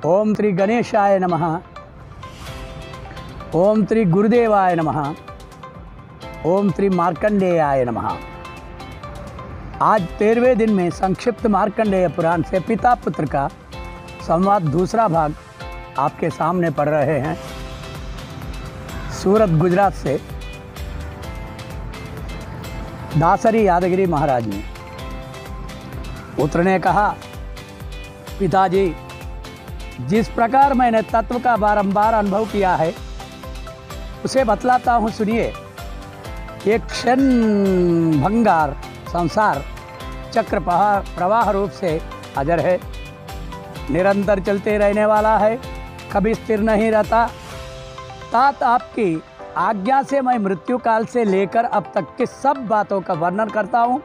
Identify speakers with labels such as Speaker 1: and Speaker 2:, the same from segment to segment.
Speaker 1: ओम श्री गणेशाय नमः। ओम श्री गुरुदेवाय नमः। ओम श्री मार्कंडेयाय नमः। आज 13वें दिन में संक्षिप्त मार्कंडेय पुराण से पिता पुत्र का संवाद दूसरा भाग आपके सामने पढ़ रहे हैं। सूरत गुजरात से दासरी यादगिरी महाराज ने। पुत्र ने कहा, पिताजी, जिस प्रकार मैंने तत्व का बारंबार अनुभव किया है उसे बतलाता हूँ, सुनिए। एक क्षण भंगार संसार चक्र प्रवाह रूप से अजर है, निरंतर चलते रहने वाला है, कभी स्थिर नहीं रहता। तात आपकी आज्ञा से मैं मृत्यु काल से लेकर अब तक की सब बातों का वर्णन करता हूँ।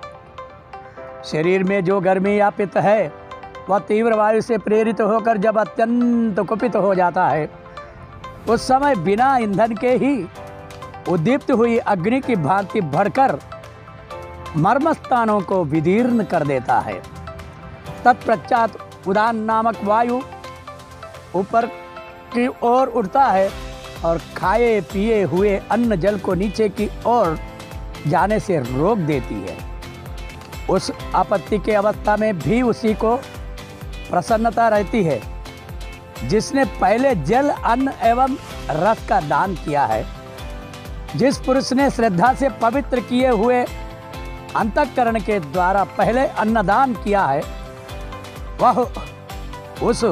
Speaker 1: शरीर में जो गर्मी व्यापित है वह तीव्र वायु से प्रेरित होकर जब अत्यंत कुपित हो जाता है, उस समय बिना ईंधन के ही उद्दीप्त हुई अग्नि की भांति बढ़कर मर्मस्थानों को विदीर्ण कर देता है। तत्पश्चात उदान नामक वायु ऊपर की ओर उठता है और खाए पिए हुए अन्न जल को नीचे की ओर जाने से रोक देती है। उस आपत्ति के अवस्था में भी उसी को प्रसन्नता रहती है जिसने पहले जल, अन्न एवं रस का दान किया है। जिस पुरुष ने श्रद्धा से पवित्र किए हुए अंतःकरण के द्वारा पहले अन्नदान किया है, वह उस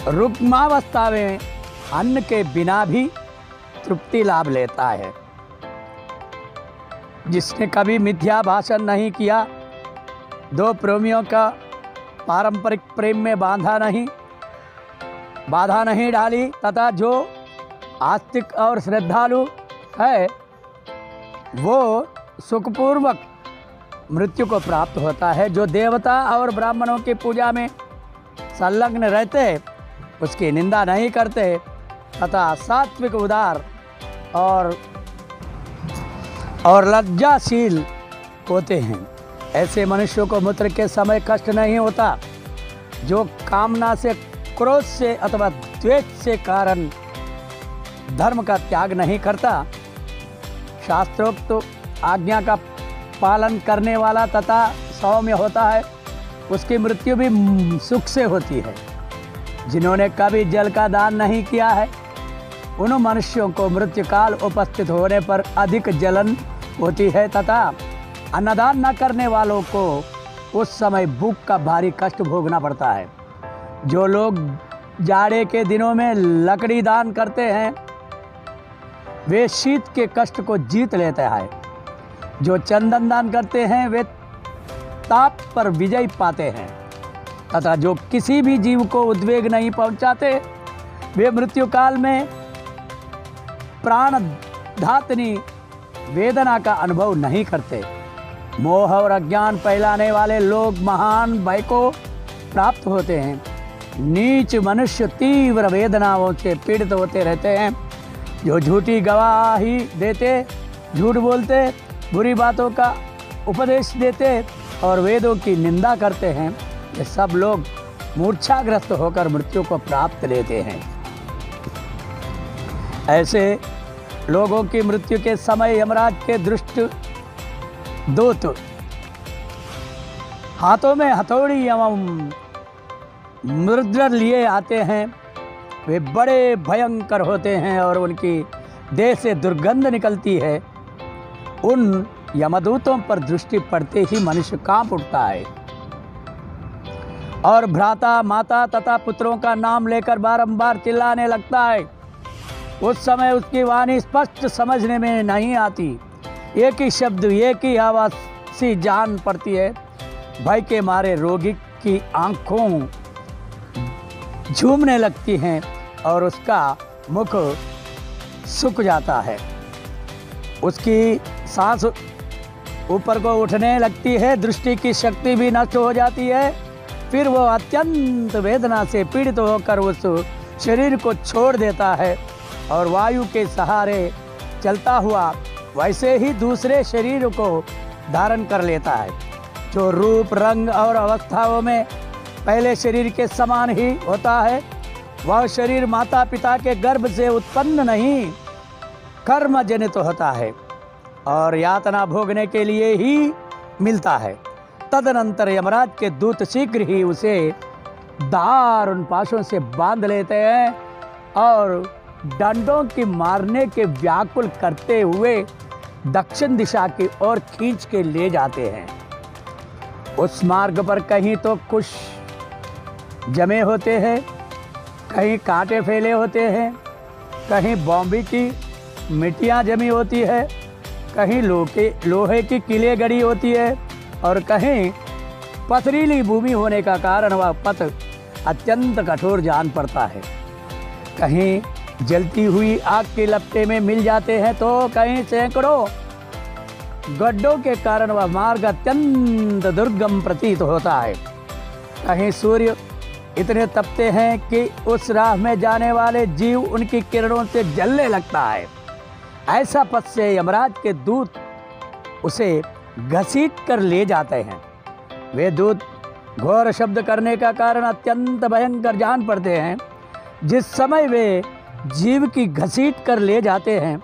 Speaker 1: रुग्मावस्था में अन्न के बिना भी तृप्ति लाभ लेता है। जिसने कभी मिथ्या भाषण नहीं किया, दो प्रेमियों का पारंपरिक प्रेम में बाधा नहीं डाली तथा जो आस्तिक और श्रद्धालु है वो सुखपूर्वक मृत्यु को प्राप्त होता है। जो देवता और ब्राह्मणों की पूजा में संलग्न रहते उसकी निंदा नहीं करते तथा सात्विक, उदार और लज्जाशील होते हैं, ऐसे मनुष्यों को मूत्र के समय कष्ट नहीं होता। जो कामना से, क्रोध से अथवा द्वेष से कारण धर्म का त्याग नहीं करता, शास्त्रोक्त आज्ञा का पालन करने वाला तथा सौम्य होता है, उसकी मृत्यु भी सुख से होती है। जिन्होंने कभी जल का दान नहीं किया है, उन मनुष्यों को मृत्यु काल उपस्थित होने पर अधिक जलन होती है तथा अन्नदान न करने वालों को उस समय भूख का भारी कष्ट भोगना पड़ता है। जो लोग जाड़े के दिनों में लकड़ी दान करते हैं वे शीत के कष्ट को जीत लेते हैं। जो चंदन दान करते हैं वे ताप पर विजय पाते हैं तथा जो किसी भी जीव को उद्वेग नहीं पहुंचाते वे मृत्यु काल में प्राणधातनी वेदना का अनुभव नहीं करते। मोह और अज्ञान फैलाने वाले लोग महान भय को प्राप्त होते हैं। नीच मनुष्य तीव्र वेदनाओं से पीड़ित होते रहते हैं। जो झूठी गवाही देते, झूठ बोलते, बुरी बातों का उपदेश देते और वेदों की निंदा करते हैं, ये सब लोग मूर्छाग्रस्त होकर मृत्यु को प्राप्त लेते हैं। ऐसे लोगों की मृत्यु के समय यमराज के दुष्ट दूत हाथों में हथौड़ी एवं मुद्र लिए आते हैं। वे बड़े भयंकर होते हैं और उनकी देह से दुर्गंध निकलती है। उन यमदूतों पर दृष्टि पड़ते ही मनुष्य कांप उठता है और भ्राता, माता तथा पुत्रों का नाम लेकर बारंबार चिल्लाने लगता है। उस समय उसकी वाणी स्पष्ट समझने में नहीं आती। एक ही शब्द, एक ही आवाज़ सी जान पड़ती है। भय के मारे रोगी की आंखों झूमने लगती हैं और उसका मुख सूख जाता है। उसकी सांस ऊपर को उठने लगती है, दृष्टि की शक्ति भी नष्ट हो जाती है। फिर वो अत्यंत वेदना से पीड़ित होकर उस शरीर को छोड़ देता है और वायु के सहारे चलता हुआ वैसे ही दूसरे शरीर को धारण कर लेता है। जो रूप, रंग और अवस्थाओं में पहले शरीर के समान ही होता है, वह शरीर माता पिता के गर्भ से उत्पन्न नहीं, कर्म जनित होता है और यातना भोगने के लिए ही मिलता है। तदनंतर यमराज के दूत शीघ्र ही उसे दारुण पाशों से बांध लेते हैं और डंडों की मारने के व्याकुल करते हुए दक्षिण दिशा की ओर खींच के ले जाते हैं। उस मार्ग पर कहीं तो कुश जमे होते हैं, कहीं कांटे फैले होते हैं, कहीं बॉम्बे की मिट्टियाँ जमी होती है, कहीं लोहे की किले गड़ी होती है और कहीं पथरीली भूमि होने का कारण वह पथ अत्यंत कठोर जान पड़ता है। कहीं जलती हुई आग की लपटे में मिल जाते हैं तो कहीं सैकड़ों गड्ढों के कारण वह मार्ग अत्यंत दुर्गम प्रतीत होता है। कहीं सूर्य इतने तपते हैं कि उस राह में जाने वाले जीव उनकी किरणों से जलने लगता है। ऐसा पथ से यमराज के दूत उसे घसीट कर ले जाते हैं। वे दूत घोर शब्द करने का कारण अत्यंत भयंकर जान पड़ते हैं। जिस समय वे जीव की घसीट कर ले जाते हैं,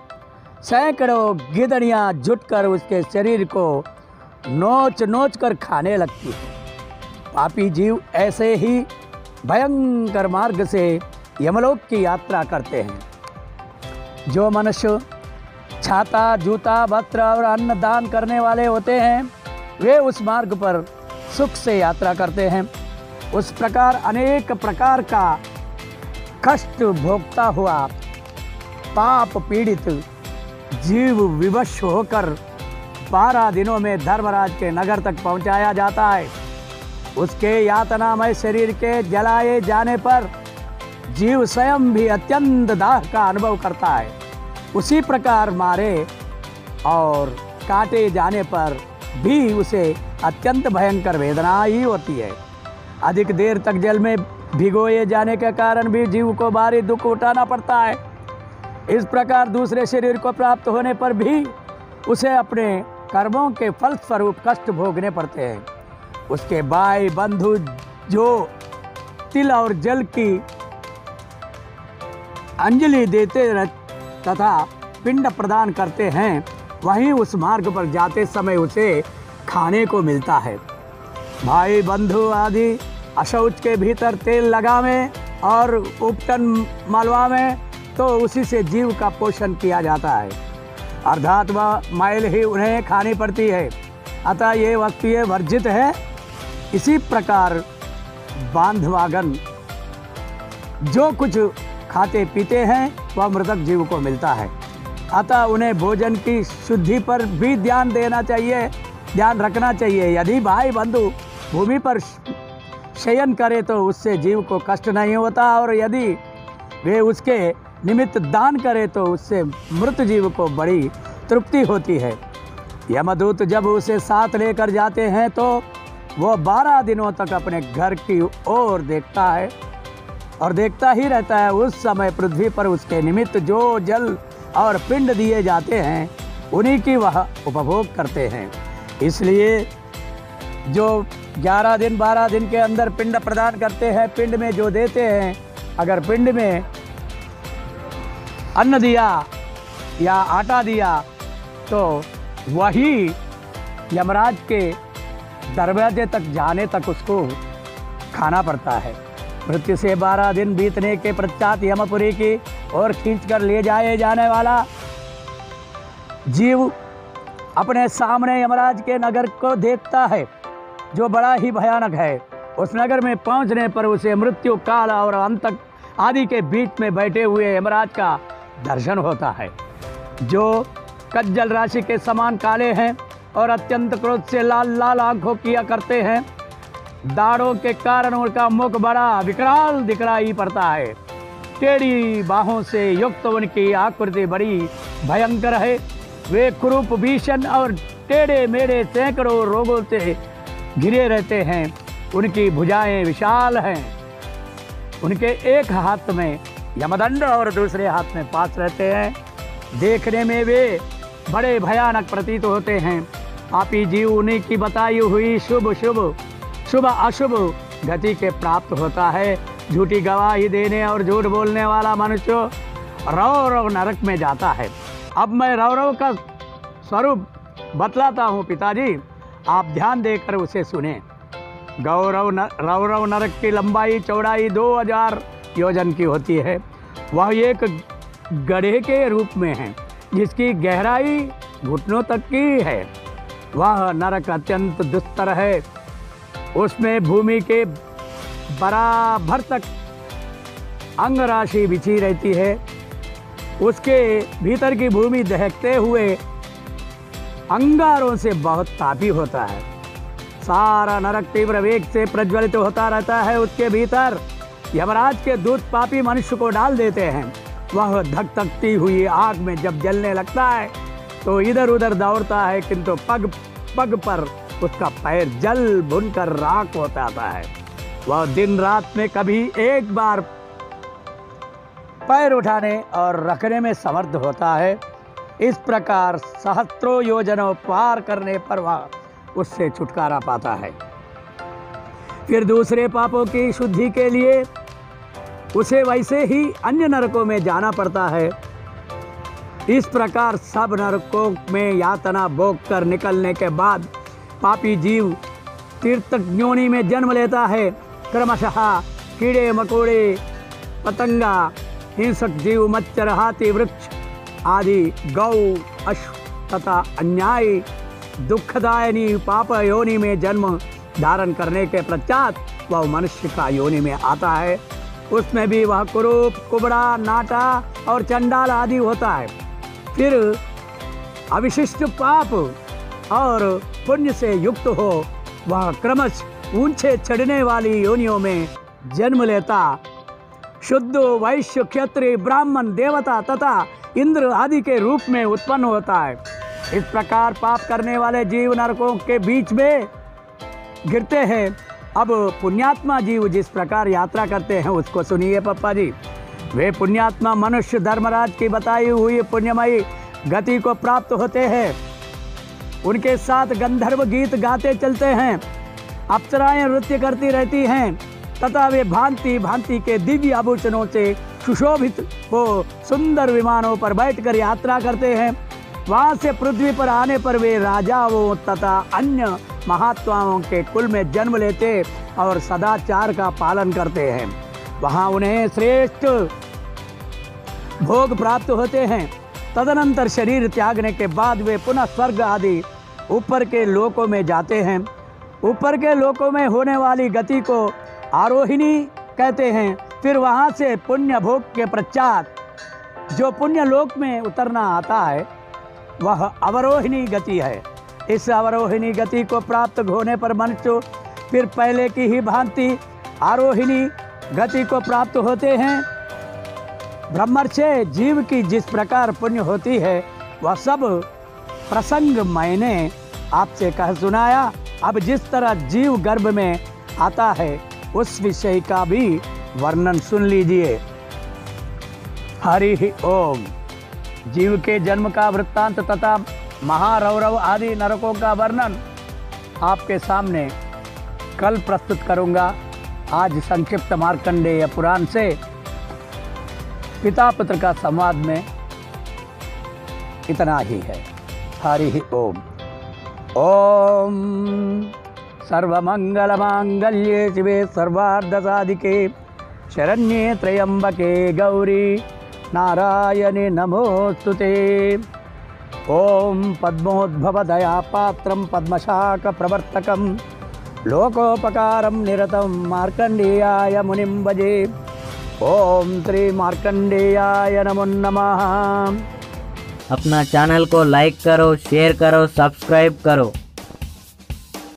Speaker 1: सैकड़ों गिदड़ियाँ जुटकर उसके शरीर को नोच नोच कर खाने लगती है। पापी जीव ऐसे ही भयंकर मार्ग से यमलोक की यात्रा करते हैं। जो मनुष्य छाता, जूता, वस्त्र और अन्न दान करने वाले होते हैं, वे उस मार्ग पर सुख से यात्रा करते हैं। उस प्रकार अनेक प्रकार का कष्ट भोगता हुआ पाप पीड़ित जीव विवश होकर 12 दिनों में धर्मराज के नगर तक पहुंचाया जाता है। उसके यातनामय शरीर के जलाए जाने पर जीव स्वयं भी अत्यंत दाह का अनुभव करता है। उसी प्रकार मारे और काटे जाने पर भी उसे अत्यंत भयंकर वेदना ही होती है। अधिक देर तक जल में भिगोए जाने के कारण भी जीव को भारी दुख उठाना पड़ता है। इस प्रकार दूसरे शरीर को प्राप्त होने पर भी उसे अपने कर्मों के फलस्वरूप कष्ट भोगने पड़ते हैं। उसके भाई बंधु जो तिल और जल की अंजलि देते तथा पिंड प्रदान करते हैं, वहीं उस मार्ग पर जाते समय उसे खाने को मिलता है। भाई बंधु आदि अशौच के भीतर तेल लगावे और उपटन मलवावे तो उसी से जीव का पोषण किया जाता है, अर्थात वह मैल ही उन्हें खानी पड़ती है। अतः ये वस्तुएं वर्जित है। इसी प्रकार बांधवागन जो कुछ खाते पीते हैं वह मृतक जीव को मिलता है। अतः उन्हें भोजन की शुद्धि पर भी ध्यान देना चाहिए, ध्यान रखना चाहिए। यदि भाई बंधु भूमि पर शयन करे तो उससे जीव को कष्ट नहीं होता और यदि वे उसके निमित्त दान करे तो उससे मृत जीव को बड़ी तृप्ति होती है। यमदूत जब उसे साथ लेकर जाते हैं तो वह 12 दिनों तक अपने घर की ओर देखता है और देखता ही रहता है। उस समय पृथ्वी पर उसके निमित्त जो जल और पिंड दिए जाते हैं उन्हीं की वह उपभोग करते हैं। इसलिए जो 11 दिन 12 दिन के अंदर पिंड प्रदान करते हैं, पिंड में जो देते हैं, अगर पिंड में अन्न दिया या आटा दिया तो वही यमराज के दरवाजे तक जाने तक उसको खाना पड़ता है। मृत्यु से 12 दिन बीतने के पश्चात यमपुरी की ओर खींचकर ले जाए जाने वाला जीव अपने सामने यमराज के नगर को देखता है जो बड़ा ही भयानक है। उस नगर में पहुंचने पर उसे मृत्यु, काल और अंतक आदि के बीच में बैठे हुए यमराज का दर्शन होता है, जो कज्जल राशि के समान काले हैं और अत्यंत क्रोध से लाल लाल आंखों किया करते हैं। दाढ़ों के कारण उनका मुख बड़ा विकराल दिखलाई पड़ता है। टेढ़ी बाहों से युक्त उनकी आकृति बड़ी भयंकर है। वे कुरूप, भीषण और टेढ़े मेढ़े सैकड़ों रोगों से घिरे रहते हैं। उनकी भुजाएं विशाल हैं। उनके एक हाथ में यमदंड और दूसरे हाथ में पास रहते हैं। देखने में वे बड़े भयानक प्रतीत होते हैं। पापी जीव उन्हीं की बताई हुई शुभ अशुभ गति के प्राप्त होता है। झूठी गवाही देने और झूठ बोलने वाला मनुष्य रौरव नरक में जाता है। अब मैं रौरव का स्वरूप बतलाता हूँ पिताजी, आप ध्यान देकर उसे सुने। रौरव नरक की लंबाई चौड़ाई 2000 योजन की होती है। वह एक गड्ढे के रूप में है जिसकी गहराई घुटनों तक की है। वह नरक अत्यंत दुस्तर है। उसमें भूमि के बराबर तक अंगराशि बिछी रहती है। उसके भीतर की भूमि दहकते हुए अंगारों से बहुत तापी होता है। सारा नरक तीव्र वेग से प्रज्वलित होता रहता है। उसके भीतर यमराज के दूत पापी मनुष्य को डाल देते हैं। वह धकधकती हुई आग में जब जलने लगता है तो इधर उधर दौड़ता है, किंतु पग पग पर उसका पैर जल भुनकर राख हो जाता है। वह दिन रात में कभी एक बार पैर उठाने और रखने में समर्थ होता है। इस प्रकार सहस्त्रों योजनों पार करने पर वह उससे छुटकारा पाता है। फिर दूसरे पापों की शुद्धि के लिए उसे वैसे ही अन्य नरकों में जाना पड़ता है। इस प्रकार सब नरकों में यातना भोग कर निकलने के बाद पापी जीव तीर्थक योनि में जन्म लेता है। क्रमशः कीड़े मकोड़े, पतंगा, हिंसक जीव, मच्छर, हाथी, वृक्ष आदि, गौ, अश्व तथा अन्यायी दुखदायिनी पाप योनि में जन्म धारण करने के पश्चात वह मनुष्य का योनि में आता है। उसमें भी वह कुरूप, कुबड़ा, नाटा और चंडाल आदि होता है। फिर अविशिष्ट पाप और पुण्य से युक्त हो वह क्रमश ऊंचे चढ़ने वाली योनियों में जन्म लेता शुद्ध वैश्य, क्षत्रिय, ब्राह्मण, देवता तथा इंद्र आदि के रूप में उत्पन्न होता है। इस प्रकार पाप करने वाले जीव नरकों के बीच में गिरते हैं। अब पुण्यात्मा जीव जिस प्रकार यात्रा करते हैं उसको सुनिए पप्पा जी। वे पुण्यात्मा मनुष्य धर्मराज की बताई हुई पुण्यमयी गति को प्राप्त होते हैं। उनके साथ गंधर्व गीत गाते चलते हैं, अप्सराएं नृत्य करती रहती हैं तथा वे भांति भांति के दिव्य आभूषणों से सुशोभित हो सुंदर विमानों पर बैठकर यात्रा करते हैं। वहाँ से पृथ्वी पर आने पर वे राजाओं तथा अन्य महात्माओं के कुल में जन्म लेते और सदाचार का पालन करते हैं। वहाँ उन्हें श्रेष्ठ भोग प्राप्त होते हैं। तदनंतर शरीर त्यागने के बाद वे पुनः स्वर्ग आदि ऊपर के लोकों में जाते हैं। ऊपर के लोकों में होने वाली गति को आरोहिणी कहते हैं। फिर वहाँ से पुण्य भोग के पश्चात जो पुण्य लोक में उतरना आता है वह अवरोहिणी गति है। इस अवरोहिणी गति को प्राप्त होने पर मनुष्य फिर पहले की ही भांति आरोहिणी गति को प्राप्त होते हैं। ब्रह्मर्षि जीव की जिस प्रकार पुण्य होती है वह सब प्रसंग मैंने आपसे कह सुनाया। अब जिस तरह जीव गर्भ में आता है उस विषय का भी वर्णन सुन लीजिए। हरि ओम। जीव के जन्म का वृत्तांत तथा महारौरव आदि नरकों का वर्णन आपके सामने कल प्रस्तुत करूंगा। आज संक्षिप्त मार्कंडेय पुराण से पिता पुत्र का संवाद में इतना ही है। हरि ओम। ओम सर्वमंगल मांगल्ये शिवे सर्वार्थ साधिके शरण्ये त्र्यंबके गौरी नारायणे नमोस्तुते। ओम पद्मोद्भव दया पात्रम पद्मशाख प्रवर्तकम लोकोपकारं निरतं मार्कंडेयाय मुनिं भजे। ओम श्री मार्कंडेयाय नमो नमः।
Speaker 2: अपना चैनल को लाइक करो, शेयर करो, सब्सक्राइब करो।